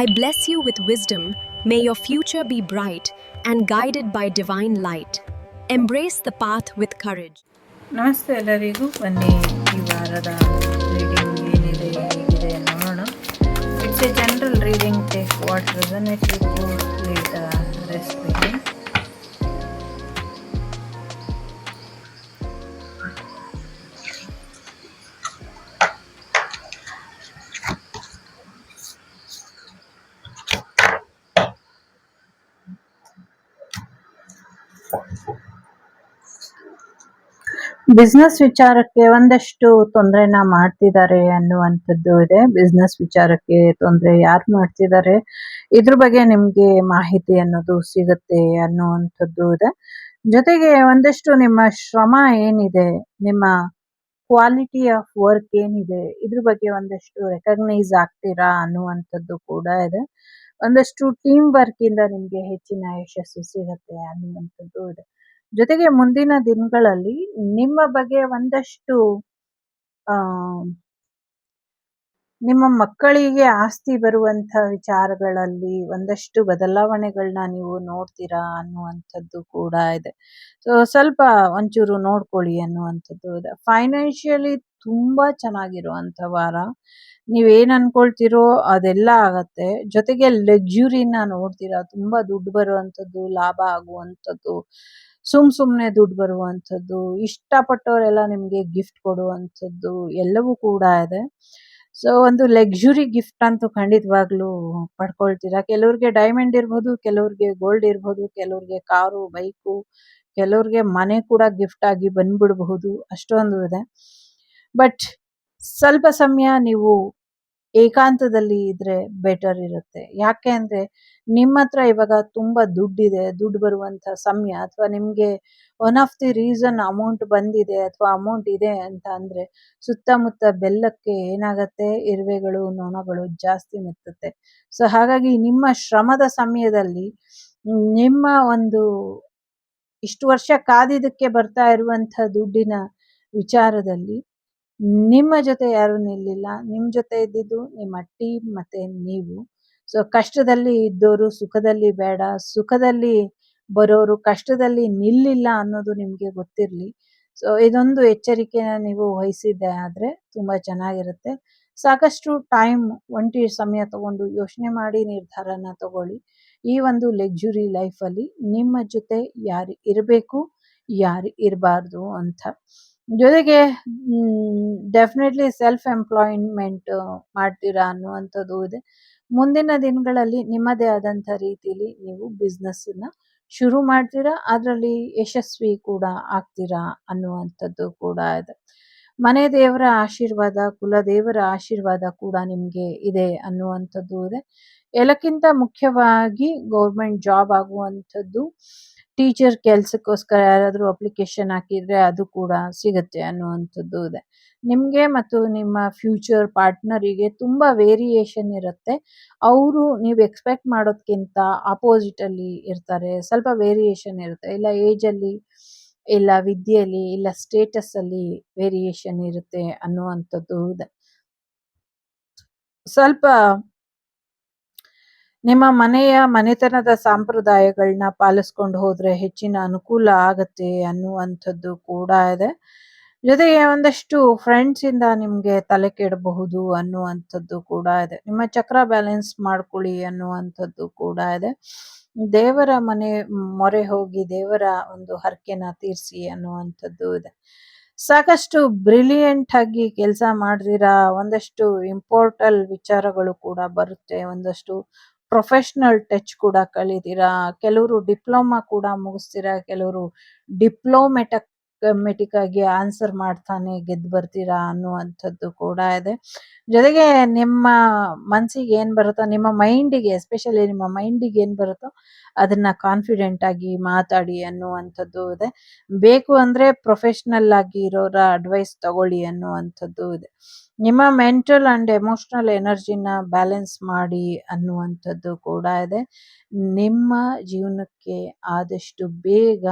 I bless you with wisdom. May your future be bright and guided by divine light. Embrace the path with courage. ನಮಸ್ತೆ ಎಲ್ಲರಿಗೂ. ಬನ್ನಿ ಈ ವಾರದ reading ಏನಿದೆ ಹೇಗಿದೆ ನೋಡೋಣ. It's a general reading. Take what resonate with you, leave the rest reading. Business ವಿಚಾರಕ್ಕೆ ಒಂದಷ್ಟು ತೊಂದರೆನ ಮಾಡ್ತಿದ್ದಾರೆ ಅನ್ನುವಂಥದ್ದು ಇದೆ. ಬಿಸ್ನೆಸ್ ವಿಚಾರಕ್ಕೆ ತೊಂದರೆ ಯಾರು ಮಾಡ್ತಿದ್ದಾರೆ, ಇದ್ರ ಬಗ್ಗೆ ನಿಮ್ಗೆ ಮಾಹಿತಿ ಅನ್ನೋದು ಸಿಗುತ್ತೆ ಅನ್ನುವಂಥದ್ದು ಇದೆ. ಜೊತೆಗೆ ಒಂದಷ್ಟು ನಿಮ್ಮ ಶ್ರಮ ಏನಿದೆ, ನಿಮ್ಮ ಕ್ವಾಲಿಟಿ ಆಫ್ ವರ್ಕ್ ಏನಿದೆ, ಇದ್ರ ಬಗ್ಗೆ ಒಂದಷ್ಟು ರೆಕಗ್ನೈಸ್ ಆಗ್ತೀರಾ ಅನ್ನುವಂಥದ್ದು ಕೂಡ ಇದೆ. ಒಂದಷ್ಟು ಟೀಮ್ ವರ್ಕ್ ಇಂದ ನಿಮ್ಗೆ ಹೆಚ್ಚಿನ ಯಶಸ್ಸು ಸಿಗುತ್ತೆ ಅನ್ನುವಂಥದ್ದು ಇದೆ. ಜೊತೆಗೆ ಮುಂದಿನ ದಿನಗಳಲ್ಲಿ ನಿಮ್ಮ ಬಗ್ಗೆ ಒಂದಷ್ಟು ಆ ನಿಮ್ಮ ಮಕ್ಕಳಿಗೆ ಆಸ್ತಿ ಬರುವಂತ ವಿಚಾರಗಳಲ್ಲಿ ಒಂದಷ್ಟು ಬದಲಾವಣೆಗಳನ್ನ ನೀವು ನೋಡ್ತೀರಾ ಅನ್ನುವಂಥದ್ದು ಕೂಡ ಇದೆ. ಸೊ ಸ್ವಲ್ಪ ಒಂಚೂರು ನೋಡ್ಕೊಳ್ಳಿ ಅನ್ನುವಂಥದ್ದು ಇದೆ. ಫೈನಾನ್ಷಿಯಲಿ ತುಂಬಾ ಚೆನ್ನಾಗಿರುವಂತ ವಾರ. ನೀವೇನ್ ಅನ್ಕೊಳ್ತಿರೋ ಅದೆಲ್ಲ ಆಗತ್ತೆ. ಜೊತೆಗೆ ಲಕ್ಸುರಿನ ನೋಡ್ತೀರಾ. ತುಂಬಾ ದುಡ್ಡು ಬರುವಂಥದ್ದು, ಲಾಭ ಆಗುವಂಥದ್ದು, ಸುಮ್ನೆ ದುಡ್ಡು ಬರುವಂಥದ್ದು, ಇಷ್ಟಪಟ್ಟವರೆಲ್ಲ ನಿಮ್ಗೆ ಗಿಫ್ಟ್ ಕೊಡುವಂಥದ್ದು ಎಲ್ಲವೂ ಕೂಡ ಇದೆ. ಸೊ ಒಂದು ಲಕ್ಸುರಿ ಗಿಫ್ಟ್ ಅಂತೂ ಖಂಡಿತವಾಗ್ಲೂ ಪಡ್ಕೊಳ್ತೀರಾ. ಕೆಲವ್ರಿಗೆ ಡೈಮಂಡ್ ಇರ್ಬೋದು, ಕೆಲವ್ರಿಗೆ ಗೋಲ್ಡ್ ಇರ್ಬೋದು, ಕೆಲವ್ರಿಗೆ ಕಾರು, ಬೈಕು, ಕೆಲವ್ರಿಗೆ ಮನೆ ಕೂಡ ಗಿಫ್ಟ್ ಆಗಿ ಬಂದ್ಬಿಡಬಹುದು. ಅಷ್ಟೊಂದು ಇದೆ. ಬಟ್ ಸ್ವಲ್ಪ ಸಮಯ ನೀವು ಏಕಾಂತದಲ್ಲಿ ಇದ್ರೆ ಬೆಟರ್ ಇರುತ್ತೆ. ಯಾಕೆ ಅಂದ್ರೆ ನಿಮ್ಮ ಹತ್ರ ಇವಾಗ ತುಂಬಾ ದುಡ್ಡಿದೆ, ದುಡ್ಡು ಬರುವಂತ ಸಮಯ, ಅಥವಾ ನಿಮ್ಗೆ one of the reason amount ಬಂದಿದೆ ಅಥವಾ ಅಮೌಂಟ್ ಇದೆ ಅಂತ ಅಂದ್ರೆ ಸುತ್ತಮುತ್ತ ಬೆಲ್ಲಕ್ಕೆ ಏನಾಗತ್ತೆ, ಇರುವೆಗಳು, ನೊಣಗಳು ಜಾಸ್ತಿ ಮೆತ್ತುತ್ತೆ. ಸೊ ಹಾಗಾಗಿ ನಿಮ್ಮ ಶ್ರಮದ ಸಮಯದಲ್ಲಿ ನಿಮ್ಮ ಒಂದು ಇಷ್ಟು ವರ್ಷ ಕಾದಿದ್ದಕ್ಕೆ ಬರ್ತಾ ಇರುವಂತ ದುಡ್ಡಿನ ವಿಚಾರದಲ್ಲಿ ನಿಮ್ಮ ಜೊತೆ ಯಾರು ನಿಲ್ಲಿಲ್ಲ. ನಿಮ್ ಜೊತೆ ಇದ್ದಿದ್ದು ನಿಮ್ಮ ಟೀಮ್ ಮತ್ತೆ ನೀವು. ಸೊ ಕಷ್ಟದಲ್ಲಿ ಇದ್ದವರು ಸುಖದಲ್ಲಿ ಬೇಡ, ಸುಖದಲ್ಲಿ ಬರೋರು ಕಷ್ಟದಲ್ಲಿ ನಿಲ್ಲಿಲ್ಲ ಅನ್ನೋದು ನಿಮ್ಗೆ ಗೊತ್ತಿರ್ಲಿ. ಸೊ ಇದೊಂದು ಎಚ್ಚರಿಕೆನ ನೀವು ವಹಿಸಿದ್ದೆ ಆದ್ರೆ ತುಂಬಾ ಚೆನ್ನಾಗಿರುತ್ತೆ. ಸಾಕಷ್ಟು ಟೈಮ್, ಒಂಟಿ ಸಮಯ ತಗೊಂಡು ಯೋಚನೆ ಮಾಡಿ ನಿರ್ಧಾರನ ತಗೊಳ್ಳಿ. ಈ ಒಂದು ಲಕ್ಸುರಿ ಲೈಫಲ್ಲಿ ನಿಮ್ಮ ಜೊತೆ ಯಾರು ಇರಬೇಕು, ಯಾರು ಇರಬಾರ್ದು ಅಂತ. ಜೊತೆಗೆ ಡೆಫಿನೆಟ್ಲಿ ಸೆಲ್ಫ್ ಎಂಪ್ಲಾಯ್ಮೆಂಟ್ ಮಾಡ್ತೀರಾ ಅನ್ನುವಂಥದ್ದು ಇದೆ. ಮುಂದಿನ ದಿನಗಳಲ್ಲಿ ನಿಮ್ಮದೇ ಆದಂಥ ರೀತಿಯಲ್ಲಿ ನೀವು ಬಿಸ್ನೆಸ್ನ ಶುರು ಮಾಡ್ತೀರಾ, ಅದರಲ್ಲಿ ಯಶಸ್ವಿ ಕೂಡ ಆಗ್ತೀರಾ ಅನ್ನುವಂಥದ್ದು ಕೂಡ ಇದೆ. ಮನೆ ದೇವರ ಆಶೀರ್ವಾದ, ಕುಲದೇವರ ಆಶೀರ್ವಾದ ಕೂಡ ನಿಮಗೆ ಇದೆ ಅನ್ನುವಂಥದ್ದು ಇದೆ. ಎಲ್ಲಕ್ಕಿಂತ ಮುಖ್ಯವಾಗಿ ಗೌರ್ಮೆಂಟ್ ಜಾಬ್ ಆಗುವಂಥದ್ದು, ಟೀಚರ್ ಕೆಲಸಕ್ಕೋಸ್ಕರ ಯಾರಾದರೂ ಅಪ್ಲಿಕೇಶನ್ ಹಾಕಿದ್ರೆ ಅದು ಕೂಡ ಸಿಗುತ್ತೆ ಅನ್ನುವಂಥದ್ದು ಇದೆ. ನಿಮಗೆ ಮತ್ತು ನಿಮ್ಮ ಫ್ಯೂಚರ್ ಪಾರ್ಟ್ನರಿಗೆ ತುಂಬ ವೇರಿಯೇಷನ್ ಇರುತ್ತೆ. ಅವರು ನೀವು ಎಕ್ಸ್ಪೆಕ್ಟ್ ಮಾಡೋದಕ್ಕಿಂತ ಆಪೋಸಿಟ್ ಅಲ್ಲಿ ಇರ್ತಾರೆ. ಸ್ವಲ್ಪ ವೇರಿಯೇಷನ್ ಇರುತ್ತೆ. ಇಲ್ಲ ಏಜಲ್ಲಿ, ಇಲ್ಲ ವಿದ್ಯೆಯಲ್ಲಿ, ಇಲ್ಲ ಸ್ಟೇಟಸ್ ಅಲ್ಲಿ ವೇರಿಯೇಷನ್ ಇರುತ್ತೆ ಅನ್ನುವಂಥದ್ದು ಇದೆ. ಸ್ವಲ್ಪ ನಿಮ್ಮ ಮನೆತನದ ಸಂಪ್ರದಾಯಗಳನ್ನ ಪಾಲಿಸ್ಕೊಂಡು ಹೋದ್ರೆ ಹೆಚ್ಚಿನ ಅನುಕೂಲ ಆಗತ್ತೆ ಅನ್ನುವಂಥದ್ದು ಕೂಡ ಇದೆ. ಜೊತೆಗೆ ಒಂದಷ್ಟು ಫ್ರೆಂಡ್ಸ್ ಇಂದ ನಿಮ್ಗೆ ತಲೆ ಕೆಡಬಹುದು ಅನ್ನುವಂಥದ್ದು ಕೂಡ ಇದೆ. ನಿಮ್ಮ ಚಕ್ರ ಬ್ಯಾಲೆನ್ಸ್ ಮಾಡ್ಕೊಳ್ಳಿ ಅನ್ನುವಂಥದ್ದು ಕೂಡ ಇದೆ. ದೇವರ ಮೊರೆ ಹೋಗಿ ದೇವರ ಒಂದು ಹರಕೆನ ತೀರಿಸಿ ಅನ್ನುವಂಥದ್ದು ಇದೆ. ಸಾಕಷ್ಟು ಬ್ರಿಲಿಯಂಟ್ ಆಗಿ ಕೆಲಸ ಮಾಡಿದಿರಾ. ಒಂದಷ್ಟು ಇಂಪಾರ್ಟೆಂಟ್ ವಿಚಾರಗಳು ಕೂಡ ಬರುತ್ತೆ. ಒಂದಷ್ಟು ಪ್ರೊಫೆಷನಲ್ ಟಚ್ ಕೂಡ ಕಲಿತೀರಾ. ಕೆಲವರು ಡಿಪ್ಲೊಮಾ ಕೂಡ ಮುಗಿಸ್ತೀರಾ, ಕೆಲವರು ಮೆಟಿಕ್ ಆಗಿ ಆನ್ಸರ್ ಮಾಡ್ತಾನೆ ಗೆದ್ದು ಬರ್ತೀರಾ ಅನ್ನುವಂಥದ್ದು ಕೂಡ ಇದೆ. ಜೊತೆಗೆ ನಿಮ್ಮ ಮನಸ್ಸಿಗೆ ಏನ್ ಬರುತ್ತೋ, ನಿಮ್ಮ ಮೈಂಡಿಗೆ, ಎಸ್ಪೆಷಲಿ ನಿಮ್ಮ ಮೈಂಡಿಗೆ ಏನ್ ಬರುತ್ತೋ ಅದನ್ನ ಕಾನ್ಫಿಡೆಂಟ್ ಆಗಿ ಮಾತಾಡಿ ಅನ್ನುವಂಥದ್ದು ಇದೆ. ಬೇಕು ಅಂದ್ರೆ ಪ್ರೊಫೆಷನಲ್ ಆಗಿ ಇರೋರ ಅಡ್ವೈಸ್ ತಗೊಳ್ಳಿ ಅನ್ನುವಂಥದ್ದು ಇದೆ. ನಿಮ್ಮ ಮೆಂಟಲ್ ಅಂಡ್ ಎಮೋಷನಲ್ ಎನರ್ಜಿನ ಬ್ಯಾಲೆನ್ಸ್ ಮಾಡಿ ಅನ್ನುವಂಥದ್ದು ಕೂಡ ಇದೆ. ನಿಮ್ಮ ಜೀವನಕ್ಕೆ ಆದಷ್ಟು ಬೇಗ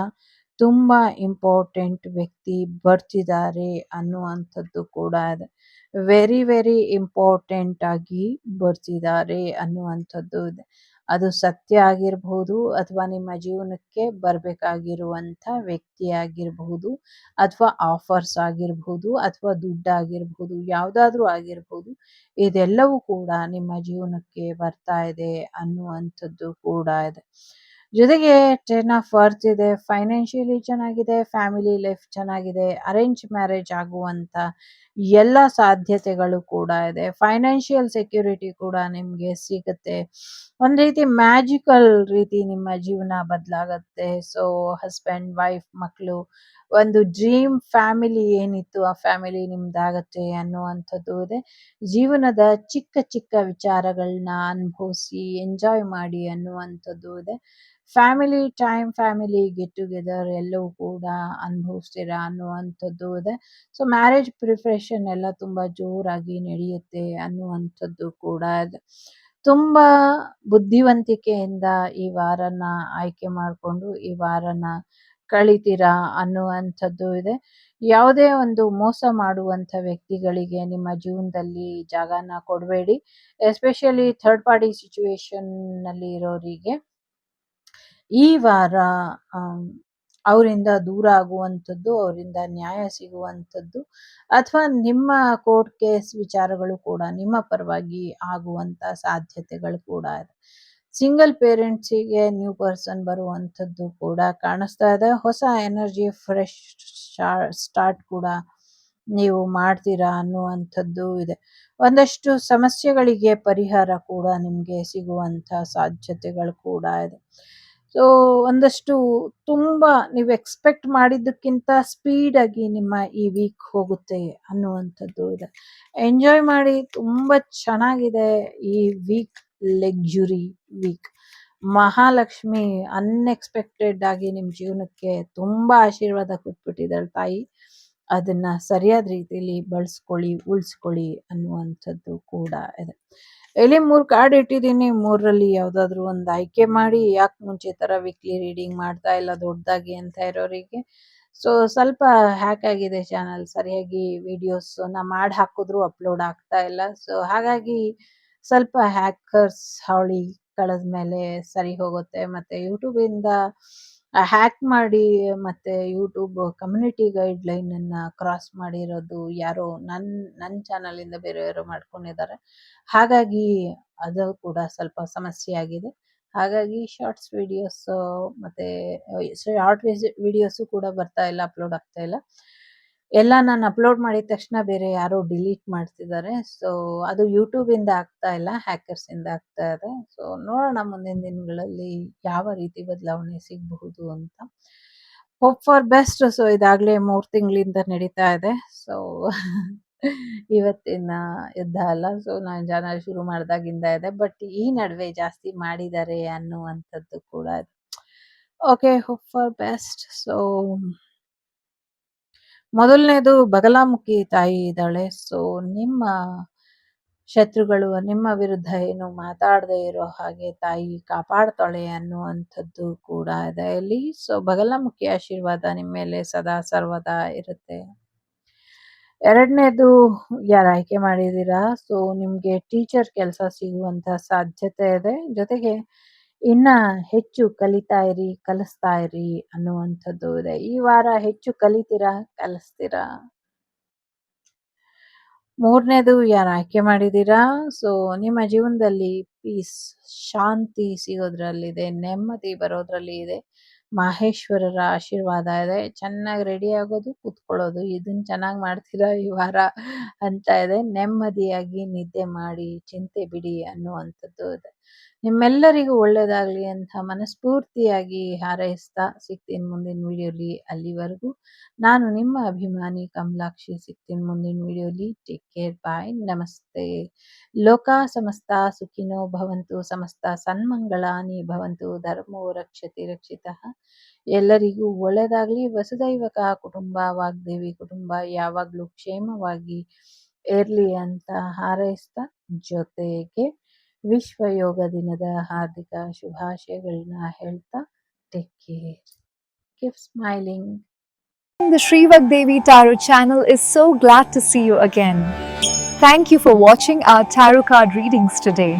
ತುಂಬ ಇಂಪಾರ್ಟೆಂಟ್ ವ್ಯಕ್ತಿ ಬರ್ತಿದ್ದಾರೆ ಅನ್ನುವಂಥದ್ದು ಕೂಡ ಇದೆ. ವೆರಿ ವೆರಿ ಇಂಪಾರ್ಟೆಂಟ್ ಆಗಿ ಬರ್ತಿದ್ದಾರೆ ಅನ್ನುವಂಥದ್ದು ಇದೆ. ಅದು ಸತ್ಯ ಆಗಿರಬಹುದು ಅಥವಾ ನಿಮ್ಮ ಜೀವನಕ್ಕೆ ಬರಬೇಕಾಗಿರುವಂಥ ವ್ಯಕ್ತಿ ಆಗಿರಬಹುದು ಅಥವಾ ಆಫರ್ಸ್ ಆಗಿರಬಹುದು ಅಥವಾ ದುಡ್ಡಾಗಿರಬಹುದು, ಯಾವುದಾದ್ರೂ ಆಗಿರಬಹುದು. ಇದೆಲ್ಲವೂ ಕೂಡ ನಿಮ್ಮ ಜೀವನಕ್ಕೆ ಬರ್ತಾ ಇದೆ ಅನ್ನುವಂಥದ್ದು ಕೂಡ ಇದೆ. ಜೊತೆಗೆ 10 ಆಫ್ ಅರ್ತ್ ಇದೆ. ಫೈನಾನ್ಷಿಯಲಿ ಚೆನ್ನಾಗಿದೆ, ಫ್ಯಾಮಿಲಿ ಲೈಫ್ ಚೆನ್ನಾಗಿದೆ, ಅರೇಂಜ್ ಮ್ಯಾರೇಜ್ ಆಗುವಂಥ ಎಲ್ಲ ಸಾಧ್ಯತೆಗಳು ಕೂಡ ಇದೆ. ಫೈನಾನ್ಷಿಯಲ್ ಸೆಕ್ಯೂರಿಟಿ ಕೂಡ ನಿಮಗೆ ಸಿಗುತ್ತೆ. ಒಂದು ರೀತಿ ಮ್ಯಾಜಿಕಲ್ ರೀತಿ ನಿಮ್ಮ ಜೀವನ ಬದಲಾಗತ್ತೆ. ಸೊ ಹಸ್ಬೆಂಡ್, ವೈಫ್, ಮಕ್ಕಳು, ಒಂದು ಡ್ರೀಮ್ ಫ್ಯಾಮಿಲಿ ಏನಿತ್ತು ಆ ಫ್ಯಾಮಿಲಿ ನಿಮ್ದಾಗತ್ತೆ ಅನ್ನುವಂಥದ್ದು ಇದೆ. ಜೀವನದ ಚಿಕ್ಕ ಚಿಕ್ಕ ವಿಚಾರಗಳನ್ನ ಅನುಭವಿಸಿ ಎಂಜಾಯ್ ಮಾಡಿ ಅನ್ನುವಂಥದ್ದು ಇದೆ. Family time, family get together ಎಲ್ಲವೂ ಕೂಡ ಅನುಭವಿಸ್ತೀರಾ ಅನ್ನುವಂಥದ್ದು ಇದೆ. ಸೊ ಮ್ಯಾರೇಜ್ ಪ್ರಿಪ್ರೇಷನ್ ಎಲ್ಲ ತುಂಬ ಜೋರಾಗಿ ನಡೆಯುತ್ತೆ ಅನ್ನುವಂಥದ್ದು ಕೂಡ ಇದೆ. ತುಂಬ ಬುದ್ಧಿವಂತಿಕೆಯಿಂದ ಈ ವಾರನ ಆಯ್ಕೆ ಮಾಡಿಕೊಂಡು ಈ ವಾರನ ಕಳಿತೀರಾ ಅನ್ನುವಂಥದ್ದು ಇದೆ. ಯಾವುದೇ ಒಂದು ಮೋಸ ಮಾಡುವಂಥ ವ್ಯಕ್ತಿಗಳಿಗೆ ನಿಮ್ಮ ಜೀವನದಲ್ಲಿ ಜಾಗನ ಕೊಡಬೇಡಿ. ಎಸ್ಪೆಷಲಿ ಥರ್ಡ್ ಪಾರ್ಟಿ ಸಿಚುವೇಶನ್ನಲ್ಲಿ ಇರೋರಿಗೆ ಈ ವಾರ ಅವರಿಂದ ದೂರ ಆಗುವಂಥದ್ದು, ಅವರಿಂದ ನ್ಯಾಯ ಸಿಗುವಂಥದ್ದು ಅಥವಾ ನಿಮ್ಮ ಕೋರ್ಟ್ ಕೇಸ್ ವಿಚಾರಗಳು ಕೂಡ ನಿಮ್ಮ ಪರವಾಗಿ ಆಗುವಂಥ ಸಾಧ್ಯತೆಗಳು ಕೂಡ ಇದೆ. ಸಿಂಗಲ್ ಪೇರೆಂಟ್ಸಿಗೆ ನ್ಯೂ ಪರ್ಸನ್ ಬರುವಂಥದ್ದು ಕೂಡ ಕಾಣಿಸ್ತಾ ಇದೆ. ಹೊಸ ಎನರ್ಜಿ, ಫ್ರೆಶ್ ಸ್ಟಾರ್ಟ್ ಕೂಡ ನೀವು ಮಾಡ್ತೀರಾ ಅನ್ನುವಂಥದ್ದು ಇದೆ. ಒಂದಷ್ಟು ಸಮಸ್ಯೆಗಳಿಗೆ ಪರಿಹಾರ ಕೂಡ ನಿಮಗೆ ಸಿಗುವಂಥ ಸಾಧ್ಯತೆಗಳು ಕೂಡ ಇದೆ. ಸೊ ಒಂದಷ್ಟು ತುಂಬ ನೀವು ಎಕ್ಸ್ಪೆಕ್ಟ್ ಮಾಡಿದ್ದಕ್ಕಿಂತ ಸ್ಪೀಡಾಗಿ ನಿಮ್ಮ ಈ ವೀಕ್ ಹೋಗುತ್ತೆ ಅನ್ನುವಂಥದ್ದು ಇದೆ. ಎಂಜಾಯ್ ಮಾಡಿ, ತುಂಬ ಚೆನ್ನಾಗಿದೆ ಈ week. Luxury week. Mahalakshmi unexpected ಆಗಿ ನಿಮ್ಮ ಜೀವನಕ್ಕೆ ತುಂಬ ಆಶೀರ್ವಾದ ಕೊಟ್ಬಿಟ್ಟಿದ್ದಾಳೆ ತಾಯಿ. ಅದನ್ನ ಸರಿಯಾದ ರೀತಿಯಲ್ಲಿ ಬಳಸ್ಕೊಳ್ಳಿ, ಉಳಿಸ್ಕೊಳ್ಳಿ ಅನ್ನುವಂಥದ್ದು ಕೂಡ ಇದೆ. ಇಲ್ಲಿ 3 ಕಾರ್ಡ್ ಇಟ್ಟಿದ್ದೀನಿ. 3ರಲ್ಲಿ ಯಾವುದಾದ್ರೂ ಒಂದು ಆಯ್ಕೆ ಮಾಡಿ. ಯಾಕೆ ಮುಂಚೆ ಥರ ವೀಕ್ಲಿ ರೀಡಿಂಗ್ ಮಾಡ್ತಾ ಇಲ್ಲ ದೊಡ್ಡದಾಗಿ ಅಂತ ಇರೋರಿಗೆ, ಸೊ ಸ್ವಲ್ಪ ಹ್ಯಾಕ್ ಆಗಿದೆ ಚಾನಲ್. ಸರಿಯಾಗಿ ವಿಡಿಯೋಸ್ನ ಮಾಡಿ ಹಾಕಿದ್ರು ಅಪ್ಲೋಡ್ ಆಗ್ತಾ ಇಲ್ಲ. ಸೊ ಹಾಗಾಗಿ ಸ್ವಲ್ಪ ಹ್ಯಾಕರ್ಸ್ ಹಾವಳಿ ಕಳೆದ ಮೇಲೆ ಸರಿ ಹೋಗುತ್ತೆ. ಮತ್ತು ಯೂಟ್ಯೂಬಿಂದ ಹ್ಯಾಕ್ ಮಾಡಿ ಮತ್ತು ಯೂಟ್ಯೂಬ್ ಕಮ್ಯುನಿಟಿ ಗೈಡ್ಲೈನನ್ನು ಕ್ರಾಸ್ ಮಾಡಿರೋದು ಯಾರೋ ನನ್ನ ಚಾನಲಿಂದ ಬೇರೆ ಯಾರೋ ಮಾಡ್ಕೊಂಡಿದ್ದಾರೆ. ಹಾಗಾಗಿ ಅದು ಕೂಡ ಸ್ವಲ್ಪ ಸಮಸ್ಯೆ ಆಗಿದೆ. ಹಾಗಾಗಿ ಶಾರ್ಟ್ಸ್ ವಿಡಿಯೋಸ್ ಮತ್ತು ಶಾರ್ಟ್ ವಿಡಿಯೋಸು ಕೂಡ ಬರ್ತಾ ಇಲ್ಲ, ಅಪ್ಲೋಡ್ ಆಗ್ತಾ ಇಲ್ಲ. ಎಲ್ಲ ನಾನು ಅಪ್ಲೋಡ್ ಮಾಡಿದ ತಕ್ಷಣ ಬೇರೆ ಯಾರೋ ಡಿಲೀಟ್ ಮಾಡ್ತಿದ್ದಾರೆ. ಸೊ ಅದು ಯೂಟ್ಯೂಬಿಂದ ಆಗ್ತಾ ಇಲ್ಲ, ಹ್ಯಾಕರ್ಸಿಂದ ಆಗ್ತಾ ಇದೆ. ಸೊ ನೋಡೋಣ ಮುಂದಿನ ದಿನಗಳಲ್ಲಿ ಯಾವ ರೀತಿ ಬದಲಾವಣೆ ಸಿಗಬಹುದು ಅಂತ. Hope for best. ಸೊ ಇದಾಗಲೇ 3 ತಿಂಗಳಿಂದ ನಡೀತಾ ಇದೆ. ಸೊ ಇವತ್ತಿನ ಯುದ್ಧ ಅಲ್ಲ. ಸೊ ನಾನು ಚಾನಲ್ ಶುರು ಮಾಡಿದಾಗಿಂದ ಇದೆ. ಬಟ್ ಈ ನಡುವೆ ಜಾಸ್ತಿ ಮಾಡಿದ್ದಾರೆ ಅನ್ನುವಂಥದ್ದು ಕೂಡ ಇದೆ. Okay, hope for best. So ಮೊದಲನೇದು ಬಗಲಾಮುಖಿ ತಾಯಿ ಇದ್ದಾಳೆ. ಸೊ ನಿಮ್ಮ ಶತ್ರುಗಳು ನಿಮ್ಮ ವಿರುದ್ಧ ಏನು ಮಾತಾಡದೆ ಇರೋ ಹಾಗೆ ತಾಯಿ ಕಾಪಾಡ್ತಾಳೆ ಅನ್ನುವಂಥದ್ದು ಕೂಡ ಇದೆ ಇಲ್ಲಿ. ಸೊ ಬಗಲಾಮುಖಿ ಆಶೀರ್ವಾದ ನಿಮ್ಮ ಮೇಲೆ ಸದಾ ಸರ್ವದಾ ಇರುತ್ತೆ. ಎರಡನೇದು ಯಾರು ಆಯ್ಕೆ ಮಾಡಿದ್ದೀರಾ, ಸೊ ನಿಮಗೆ ಟೀಚರ್ ಕೆಲಸ ಸಿಗುವಂಥ ಸಾಧ್ಯತೆ ಇದೆ. ಜೊತೆಗೆ ಇನ್ನ ಹೆಚ್ಚು ಕಲಿತಾ ಇರಿ, ಕಲಿಸ್ತಾ ಇರಿ ಅನ್ನುವಂಥದ್ದು ಇದೆ. ಈ ವಾರ ಹೆಚ್ಚು ಕಲಿತೀರಾ, ಕಲಿಸ್ತೀರಾ. ಮೂರನೇದು ಯಾರು ಆಯ್ಕೆ ಮಾಡಿದ್ದೀರಾ, ಸೊ ನಿಮ್ಮ ಜೀವನದಲ್ಲಿ ಪೀಸ್, ಶಾಂತಿ ಸಿಗೋದ್ರಲ್ಲಿದೆ, ನೆಮ್ಮದಿ ಬರೋದ್ರಲ್ಲಿ ಇದೆ. ಮಾಹೇಶ್ವರರ ಆಶೀರ್ವಾದ ಇದೆ. ಚೆನ್ನಾಗಿ ರೆಡಿ ಆಗೋದು, ಕೂತ್ಕೊಳ್ಳೋದು, ಇದನ್ನ ಚೆನ್ನಾಗಿ ಮಾಡ್ತೀರಾ ಈ ವಾರ ಅಂತ ಇದೆ. ನೆಮ್ಮದಿಯಾಗಿ ನಿದ್ದೆ ಮಾಡಿ, ಚಿಂತೆ ಬಿಡಿ ಅನ್ನುವಂಥದ್ದು ಇದೆ. ನಿಮ್ಮೆಲ್ಲರಿಗೂ ಒಳ್ಳೆಯದಾಗಲಿ ಅಂತ ಮನಸ್ಫೂರ್ತಿಯಾಗಿ ಹಾರೈಸ್ತಾ ಸಿಗ್ತೀನಿ ಮುಂದಿನ ವಿಡಿಯೋಲಿ. ಅಲ್ಲಿವರೆಗೂ ನಾನು ನಿಮ್ಮ ಅಭಿಮಾನಿ ಕಮಲಾಕ್ಷಿ. ಸಿಗ್ತೀನಿ ಮುಂದಿನ ವಿಡಿಯೋಲಿ. ಟೇಕ್ ಕೇರ್, ಬಾಯ್, ನಮಸ್ತೆ. ಲೋಕ ಸಮಸ್ತ ಸುಖಿನೋ ಭವಂತು, ಸಮಸ್ತ ಸನ್ಮಂಗಳಾನಿ ಭವಂತು, ಧರ್ಮೋ ರಕ್ಷತಿ ರಕ್ಷಿತಃ. ಎಲ್ಲರಿಗೂ ಒಳ್ಳೆಯದಾಗಲಿ. ವಸುದೈವಕ ಕುಟುಂಬ, ವಾಗ್ದೇವಿ ಕುಟುಂಬ ಯಾವಾಗಲೂ ಕ್ಷೇಮವಾಗಿ ಇರಲಿ ಅಂತ ಹಾರೈಸ್ತಾ, ಜೊತೆಗೆ ವಿಶ್ವ ಯೋಗ ದಿನದ ಹಾರ್ದಿಕ ಶುಭಾಶಯಗಳನ್ನ ಹೇಳ್ತಾ take care. Keep smiling. The Shrivak Devi Tarot channel is so glad to see you again. Thank you for watching our tarot card readings today.